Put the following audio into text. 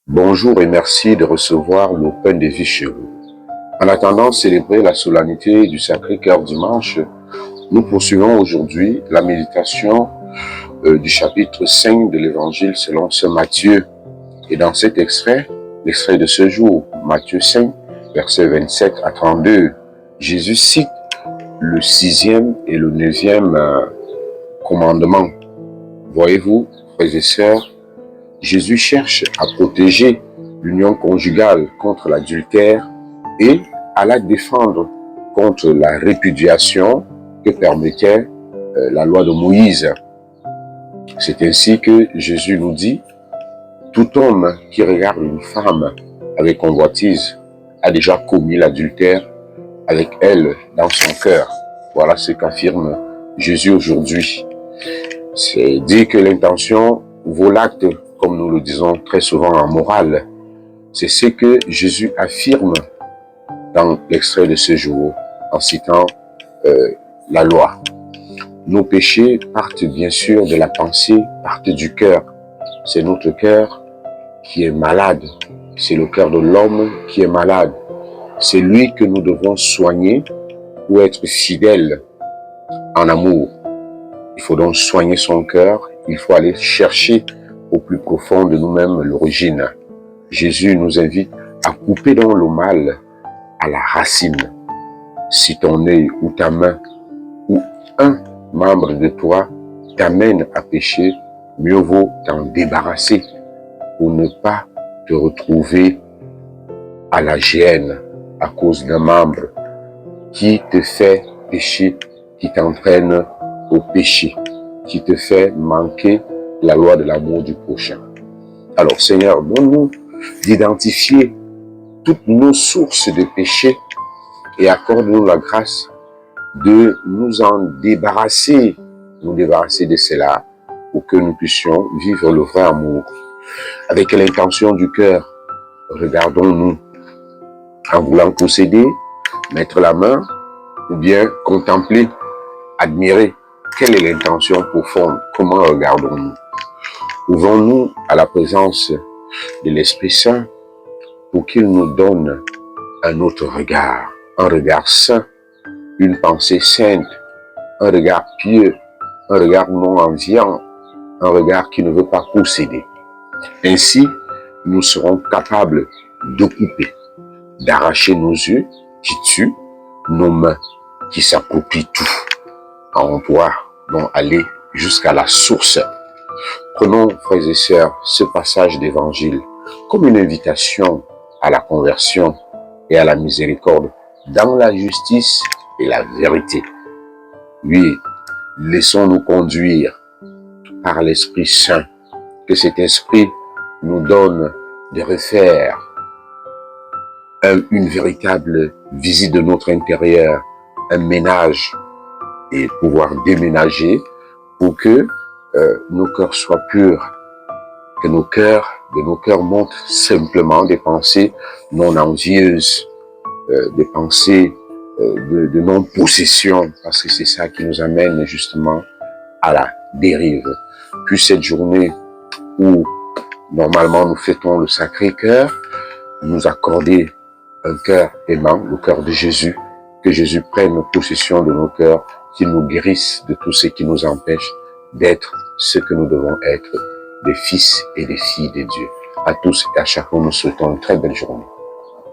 Bonjour et merci de recevoir le pain de vie chez vous. En attendant de célébrer la solennité du Sacré-Cœur dimanche, nous poursuivons aujourd'hui la méditation du chapitre 5 de l'Évangile selon saint Matthieu. Et dans cet extrait, l'extrait de ce jour, Matthieu 5, versets 27 à 32, Jésus cite le 6e et le 9e commandement. Voyez-vous, frères et sœurs, Jésus cherche à protéger l'union conjugale contre l'adultère et à la défendre contre la répudiation que permettait la loi de Moïse. C'est ainsi que Jésus nous dit, tout homme qui regarde une femme avec convoitise a déjà commis l'adultère avec elle dans son cœur. Voilà ce qu'affirme Jésus aujourd'hui. C'est dire que l'intention vaut l'acte, comme nous le disons très souvent en morale. C'est ce que Jésus affirme dans l'extrait de ce jour, en citant la loi. Nos péchés partent bien sûr de la pensée, partent du cœur. C'est notre cœur qui est malade. C'est le cœur de l'homme qui est malade. C'est lui que nous devons soigner pour être fidèles en amour. Il faut donc soigner son cœur. Il faut aller chercher au plus profond de nous-mêmes l'origine. Jésus nous invite à couper donc le mal à la racine. Si ton œil ou ta main ou un membre de toi t'amène à pécher, mieux vaut t'en débarrasser pour ne pas te retrouver à la gêne à cause d'un membre qui te fait pécher, qui t'entraîne au péché, qui te fait manquer la loi de l'amour du prochain. Alors Seigneur, donne-nous d'identifier toutes nos sources de péché et accorde-nous la grâce de nous en débarrasser, nous débarrasser de cela pour que nous puissions vivre le vrai amour. Avec l'intention du cœur, regardons-nous en voulant posséder, mettre la main ou bien contempler, admirer. Quelle est l'intention profonde? Comment regardons-nous? Ouvrons-nous à la présence de l'Esprit Saint pour qu'il nous donne un autre regard, un regard saint, une pensée sainte, un regard pieux, un regard non enviant, un regard qui ne veut pas posséder. Ainsi, nous serons capables de couper, d'arracher nos yeux qui tuent, nos mains qui s'approprient tout. On doit donc aller jusqu'à la source. Prenons, frères et sœurs, ce passage d'évangile comme une invitation à la conversion et à la miséricorde dans la justice et la vérité. Oui, laissons-nous conduire par l'Esprit Saint, que cet Esprit nous donne de refaire une véritable visite de notre intérieur, un ménage, et pouvoir déménager pour que nos cœurs soient purs, que de nos cœurs montent simplement des pensées non envieuses, des pensées de non-possession, parce que c'est ça qui nous amène justement à la dérive. Puis cette journée où normalement nous fêtons le Sacré-Cœur, nous accorder un cœur aimant, le cœur de Jésus, que Jésus prenne possession de nos cœurs, qu'il nous guérisse de tout ce qui nous empêche d'être ce que nous devons être, des fils et des filles de Dieu. À tous et à chacun, nous souhaitons une très belle journée.